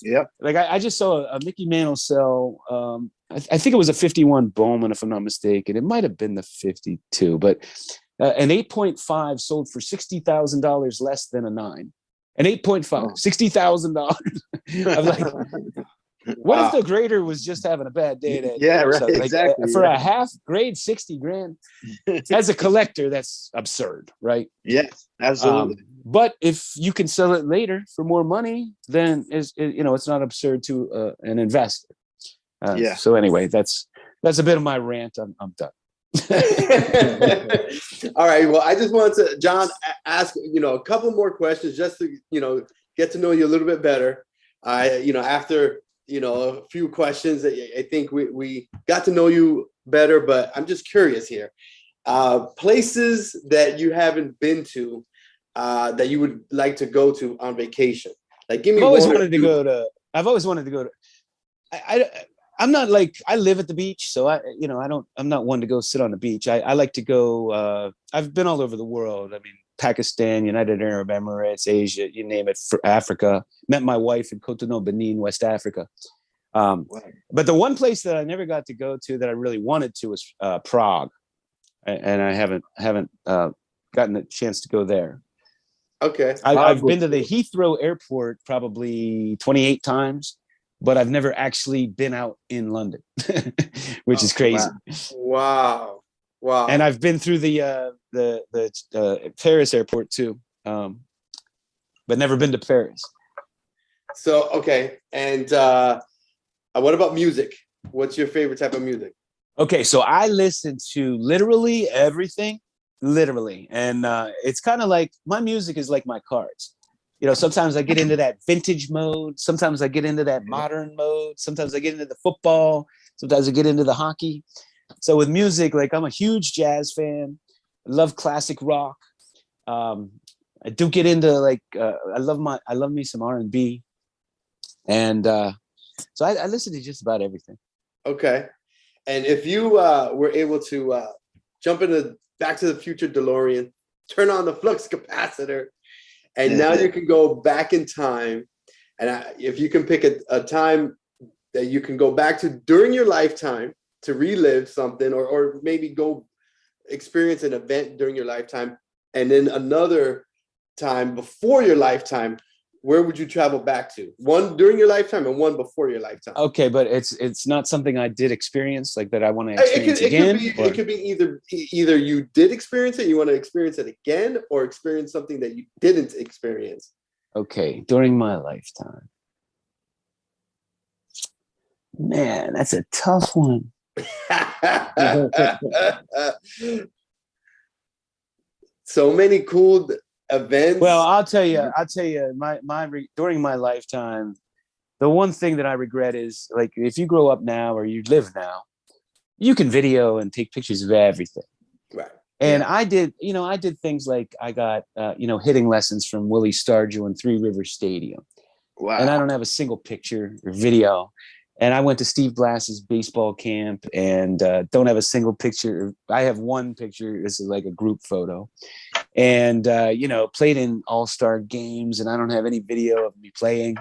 Yeah. Like I just saw a Mickey Mantle sell. I think it was a 51 Bowman, if I'm not mistaken. It might have been the 52, but an 8.5 sold for $60,000 less than a 9. An 8.5, $60,000. I'm like, what if the grader was just having a bad day that yeah, day? right, So, like, exactly. For a half grade, 60 grand. As a collector, that's absurd, right? Yes, absolutely. But if you can sell it later for more money, then it's not absurd to an investor. So anyway, that's a bit of my rant. I'm done. All right. Well, I just wanted to, John, ask a couple more questions just to get to know you a little bit better. After a few questions, I think we got to know you better. But I'm just curious here, places that you haven't been to that you would like to go to on vacation. Like, give me. I've always wanted to go to. I'm not like, I live at the beach, so I'm not one to go sit on the beach. I like to go. I've been all over the world. I mean, Pakistan, United Arab Emirates, Asia, you name it, for Africa. Met my wife in Cotonou, Benin, West Africa. But the one place that I never got to go to that I really wanted to was Prague, and I haven't gotten a chance to go there. Okay. I've been to the Heathrow Airport probably 28 times. But I've never actually been out in London, which is crazy. Wow. And I've been through the Paris airport too, but never been to Paris. So, okay. And what about music? What's your favorite type of music? Okay, so I listen to literally everything, and it's kind of like, my music is like my cards. Sometimes I get into that vintage mode. Sometimes I get into that modern mode. Sometimes I get into the football. Sometimes I get into the hockey. So with music, like, I'm a huge jazz fan. I love classic rock. I do get into I love me some R&B. And so I listen to just about everything. Okay. And if you were able to jump into Back to the Future DeLorean, turn on the flux capacitor, and now you can go back in time. And if you can pick a time that you can go back to during your lifetime to relive something, or maybe go experience an event during your lifetime, and then another time before your lifetime, where would you travel back to? One during your lifetime and one before your lifetime. Okay, but it's not something I did experience, like, that I want to experience again. It could be either you did experience it, you want to experience it again, or experience something that you didn't experience. Okay, during my lifetime. Man, that's a tough one. So many cool events. Well, I'll tell you, during my lifetime, the one thing that I regret is, like, if you grow up now or you live now, you can video and take pictures of everything. Right. And I did things like, I got, hitting lessons from Willie Stargell in Three Rivers Stadium. Wow. And I don't have a single picture or video. And I went to Steve Blass's baseball camp and don't have a single picture. I have one picture. This is like a group photo. And, played in all-star games, and I don't have any video of me playing.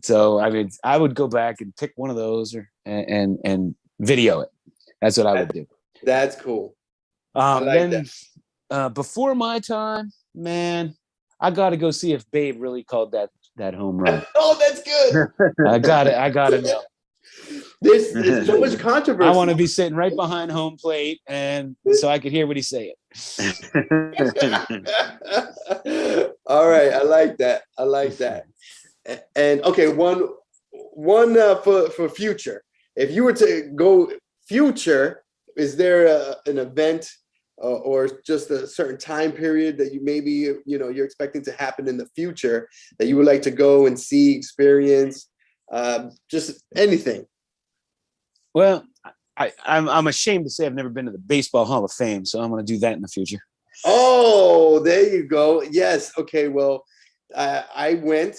So I would go back and pick one of those and video it. That's what I would do. That's cool. Before my time, man, I got to go see if Babe really called that home run. Oh, that's good. I got to know. There's so much controversy. I want to be sitting right behind home plate, and so I could hear what he's saying. All right, I like that. And okay, one for future. If you were to go future, is there an event or just a certain time period that you're expecting to happen in the future that you would like to go and see, experience, just anything? Well, I'm ashamed to say I've never been to the Baseball Hall of Fame, so I'm going to do that in the future. Oh, there you go. Yes. Okay. Well, I went.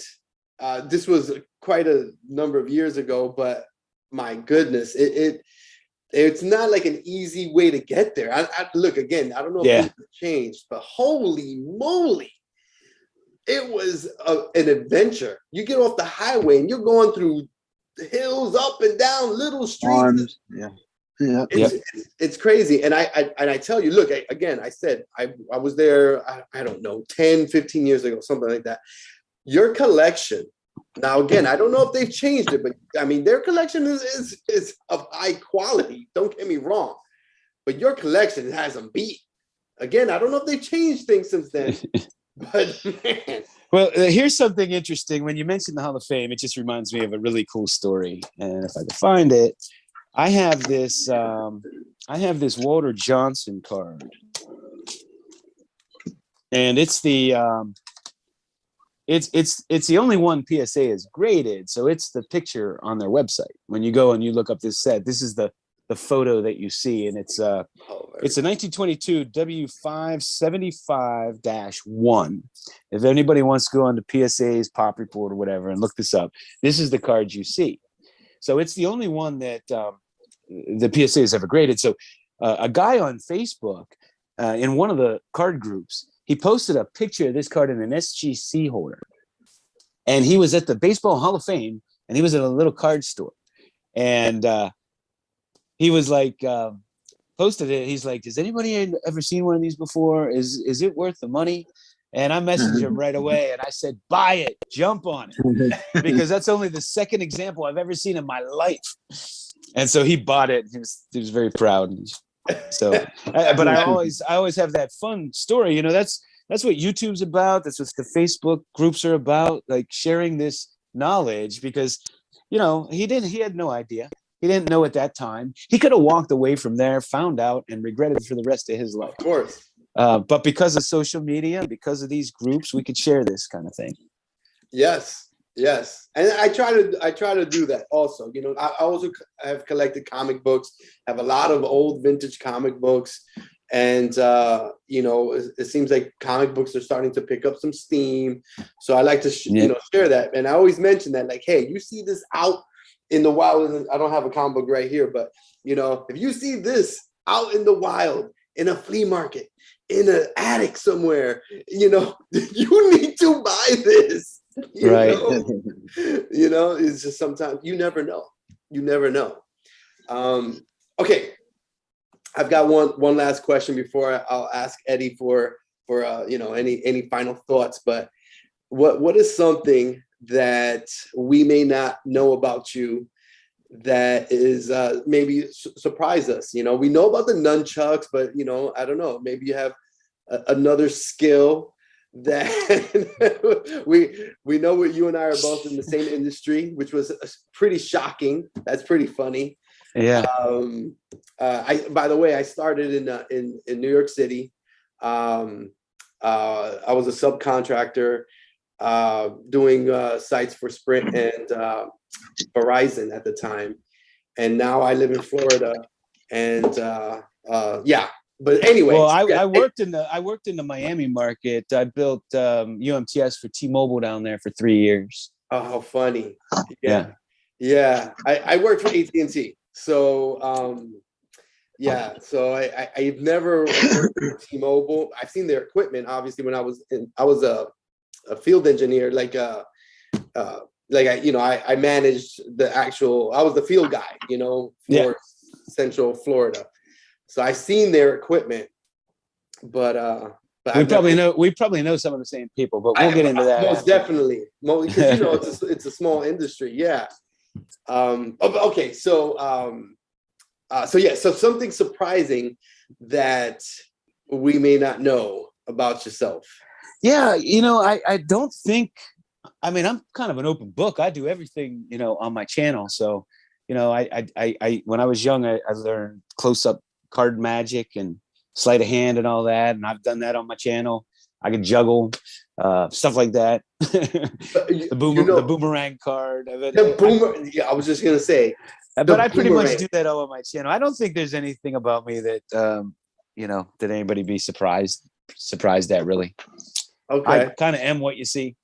This was quite a number of years ago, but my goodness, it's not like an easy way to get there. Look, again, I don't know if things have changed, but holy moly, it was an adventure. You get off the highway and you're going through the hills, up and down, little streets. Farms, yeah. Yeah. It's crazy. And I tell you, look, I said, I was there, I don't know, 10, 15 years ago, something like that. Your collection, now again, I don't know if they've changed it, but I mean, their collection is of high quality. Don't get me wrong. But your collection has them beat. Again, I don't know if they've changed things since then. But man. Well, here's something interesting. When you mentioned the Hall of Fame, it just reminds me of a really cool story. And if I can find it, I have this Walter Johnson card. And it's the it's the only one PSA is graded. So it's the picture on their website. When you go and you look up this set, this is the photo that you see, and it's a 1922 W575-1. If anybody wants to go on to PSA's Pop Report or whatever and look this up, this is the card you see. So it's the only one that the PSA has ever graded. So a guy on Facebook in one of the card groups, he posted a picture of this card in an SGC holder, and he was at the Baseball Hall of Fame, and he was at a little card store, and he was like, posted it. He's like, "Has anybody ever seen one of these before? Is it worth the money?" And I messaged him right away, and I said, "Buy it, jump on it," because that's only the second example I've ever seen in my life. And so he bought it. He was very proud. So, but I always have that fun story. You know, that's what YouTube's about. That's what the Facebook groups are about, like sharing this knowledge, because, you know, he had no idea. He didn't know at that time. He could have walked away from there, found out, and regretted it for the rest of his life. Of course. But because of social media, because of these groups, we could share this kind of thing. Yes, and I try to do that also. You know, I also have collected comic books. Have a lot of old vintage comic books, and you know, it seems like comic books are starting to pick up some steam. So I like to you know, share that, and I always mention that, like, hey, you see this out in the wild. I don't have a comic book right here, but you know, if you see this out in the wild, in a flea market, in an attic somewhere, you know, you need to buy this. You know? You know, it's just sometimes you never know. Okay, I've got one last question before I'll ask Eddie for you know, any final thoughts. But what is something that we may not know about you that is maybe surprise us? You know, we know about the nunchucks, but you know, I don't know, maybe you have another skill that we know what you and I are both in the same industry, which was pretty shocking. That's pretty funny. Yeah. By the way, I started in New York City. I was a subcontractor doing sites for Sprint and Verizon at the time, and now I live in Florida. And yeah. But anyway, well, I worked in the Miami market. I built UMTS for T-Mobile down there for 3 years. Oh, how funny! Yeah. I worked for AT&T, so yeah. So I've never worked for T-Mobile. I've seen their equipment, obviously, when I was a field engineer, I managed the actual. I was the field guy, you know, for Central Florida. So I've seen their equipment, but we probably know some of the same people, but we'll get into that. Most definitely, because you know it's a small industry. Yeah. Okay. So so something surprising that we may not know about yourself. Yeah, you know, I don't think. I mean, I'm kind of an open book. I do everything, you know, on my channel. So, you know, I when I was young, I learned close up card magic and sleight of hand and all that, and I've done that on my channel. I can juggle stuff like that. The boomerang card. Yeah, I was just gonna say. But I pretty much do that all on my channel. I don't think there's anything about me that you know, that anybody be surprised at, really. Okay. I kind of am what you see.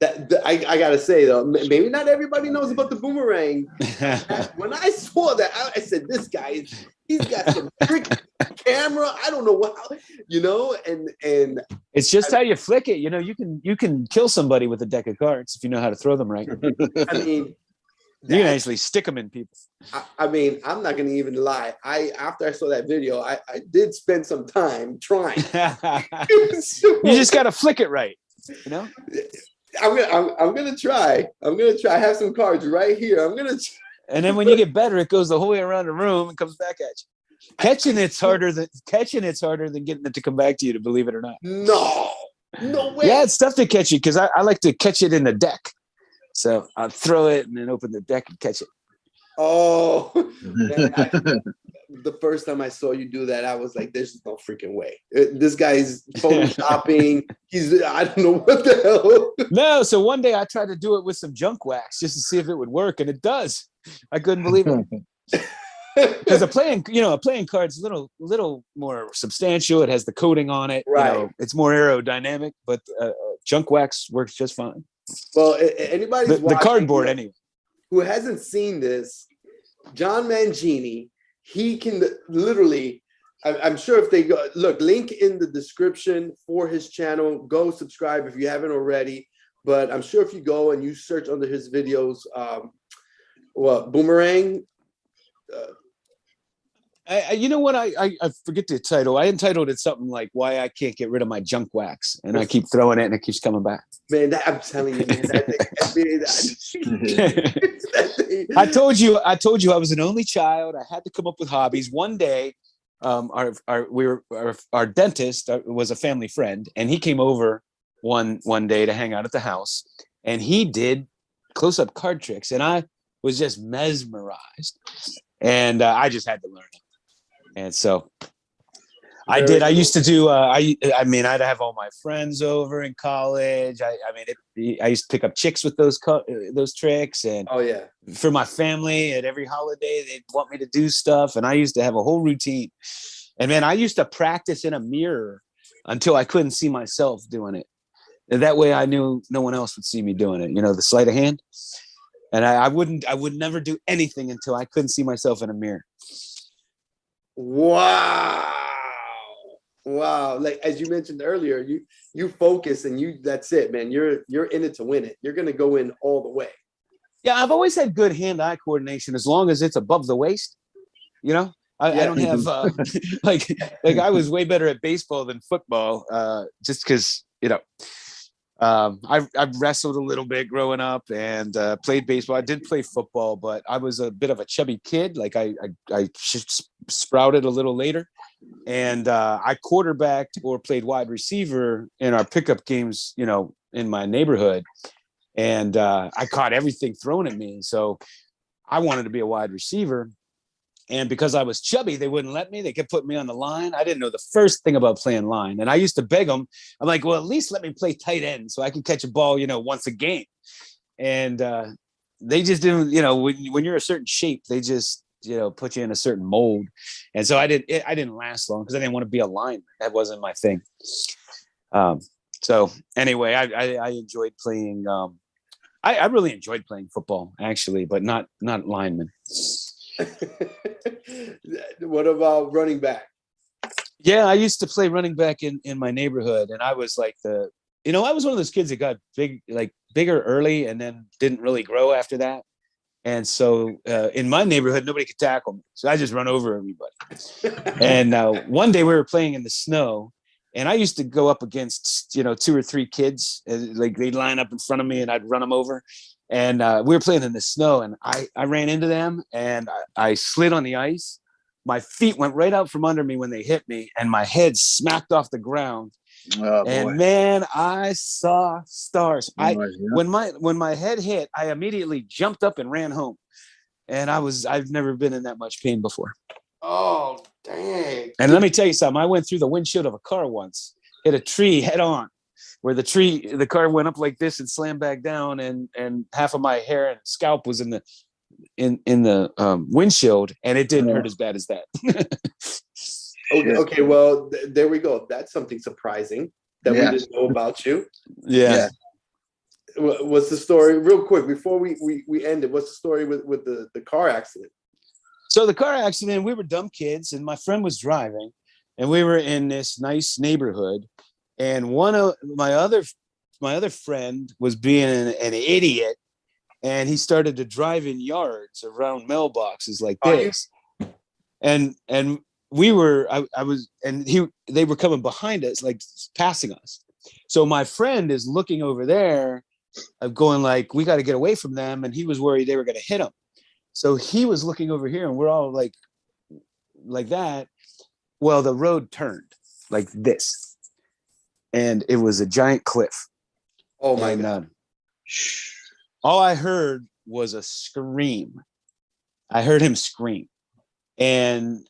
I gotta say though, maybe not everybody knows about the boomerang. When I saw that, I said, "This guy, he's got some trick camera. I don't know what, and it's just how you flick it. You can kill somebody with a deck of cards if you know how to throw them right. I mean, you can actually stick them in people. I mean, I'm not gonna even lie. After I saw that video, I did spend some time trying. You just gotta flick it right, I'm gonna try. I have some cards right here. And then when you get better, it goes the whole way around the room and comes back at you. Catching it's harder than getting it to come back to you, to believe it or not. No way. Yeah, it's tough to catch it because I like to catch it in the deck. So I'll throw it and then open the deck and catch it. Oh, man, the first time I saw you do that, I was like, "There's no freaking way! This guy's photoshopping. I don't know what the hell." No, so one day I tried to do it with some junk wax just to see if it would work, and it does. I couldn't believe it. Because a playing card's a little more substantial. It has the coating on it. Right. It's more aerodynamic, but junk wax works just fine. Well, anybody's the cardboard anyway. Who hasn't seen this, John Mangini, he can literally, I'm sure if they go, look, link in the description for his channel, go subscribe if you haven't already. But I'm sure if you go and you search under his videos, Boomerang. You know what? I forget the title. I entitled it something like "Why I Can't Get Rid of My Junk Wax," and I keep throwing it, and it keeps coming back. Man, I'm telling you, man, I told you I was an only child. I had to come up with hobbies. One day, our dentist was a family friend, and he came over one day to hang out at the house, and he did close-up card tricks, and I was just mesmerized, and I just had to learn it. And so I did. I used to do. I'd have all my friends over in college. I used to pick up chicks with those tricks, and oh yeah, for my family at every holiday they'd want me to do stuff, and I used to have a whole routine. And man, I used to practice in a mirror until I couldn't see myself doing it. And that way, I knew no one else would see me doing it. The sleight of hand. And I would never do anything until I couldn't see myself in a mirror. Wow. Like, as you mentioned earlier, you focus and that's it, man. You're in it to win it. You're going to go in all the way. Yeah. I've always had good hand-eye coordination as long as it's above the waist. I don't have like I was way better at baseball than football, just because, I've wrestled a little bit growing up and played baseball. I did play football, but I was a bit of a chubby kid. Like I sprouted a little later, and I quarterbacked or played wide receiver in our pickup games, in my neighborhood. And I caught everything thrown at me. So I wanted to be a wide receiver. And because I was chubby, they wouldn't let me. They kept putting me on the line. I didn't know the first thing about playing line. And I used to beg them. I'm like, well, at least let me play tight end so I can catch a ball, once a game. And they just didn't, when you're a certain shape, they just, put you in a certain mold. And so I didn't last long because I didn't want to be a lineman. That wasn't my thing. So anyway, I enjoyed playing. I really enjoyed playing football, actually, but not lineman. What about running back? Yeah, I used to play running back in my neighborhood, and I was like I was one of those kids that got bigger early and then didn't really grow after that. And so in my neighborhood, nobody could tackle me, so I just run over everybody. And one day we were playing in the snow, and I used to go up against 2 or 3 kids, like they'd line up in front of me, and I'd run them over. And we were playing in the snow, and I ran into them, and I slid on the ice. My feet went right out from under me when they hit me, and my head smacked off the ground. Oh, and man, I saw stars. When my head hit, I immediately jumped up and ran home. And I've never been in that much pain before. Oh, dang. And let me tell you something. I went through the windshield of a car once, hit a tree head on, where the car went up like this and slammed back down, and half of my hair and scalp was in the windshield, and it didn't hurt as bad as that. Okay, well, there we go. That's something surprising that we didn't know about you. Yeah. What's the story, real quick, before we end it? What's the story with the car accident? So the car accident, we were dumb kids, and my friend was driving, and we were in this nice neighborhood, and one of my other friend was being an idiot, and he started to drive in yards around mailboxes like this. And we were, I was, and they were coming behind us, like passing us. So my friend is looking over there, going like, we got to get away from them. And he was worried they were going to hit him. So he was looking over here, and we're all like that. Well, the road turned like this, and it was a giant cliff. Oh my God. All I heard was a scream. I heard him scream. And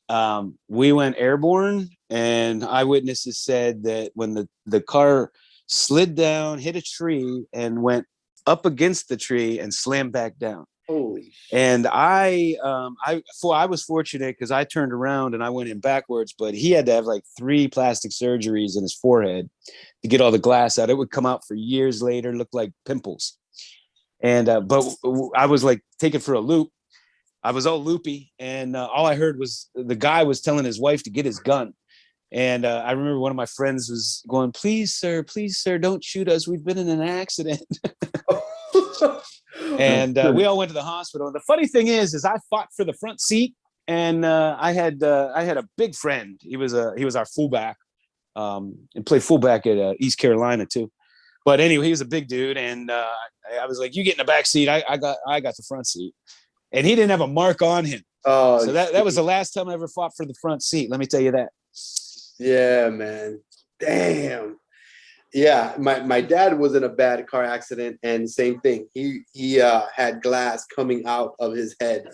we went airborne, and eyewitnesses said that when the car slid down, hit a tree, and went up against the tree and slammed back down. Holy shit. And I was fortunate because I turned around and I went in backwards, but he had to have like 3 plastic surgeries in his forehead to get all the glass out. It would come out for years later, look like pimples. And but I was like taken for a loop. I was all loopy, and all I heard was the guy was telling his wife to get his gun. And I remember one of my friends was going, please, sir, don't shoot us. We've been in an accident. And we all went to the hospital. And the funny thing is I fought for the front seat, and I had a big friend. He was our fullback, and played fullback at East Carolina too. But anyway, he was a big dude, and I was like, you get in the back seat. I got the front seat. And he didn't have a mark on him. Oh, so that was the last time I ever fought for the front seat. Let me tell you that. Yeah, man. Damn. Yeah, my dad was in a bad car accident, and same thing. He had glass coming out of his head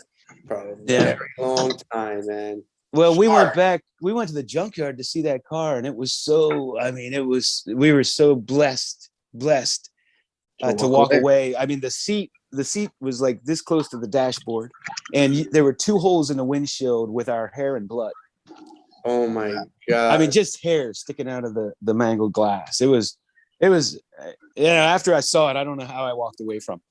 for a very long time, man. Well, we went to the junkyard to see that car, and it was so, I mean, we were so blessed to walk away. I mean, the seat was like this close to the dashboard, and there were 2 holes in the windshield with our hair and blood. Oh my God. I mean, just hair sticking out of the mangled glass. It was, after I saw it, I don't know how I walked away from it.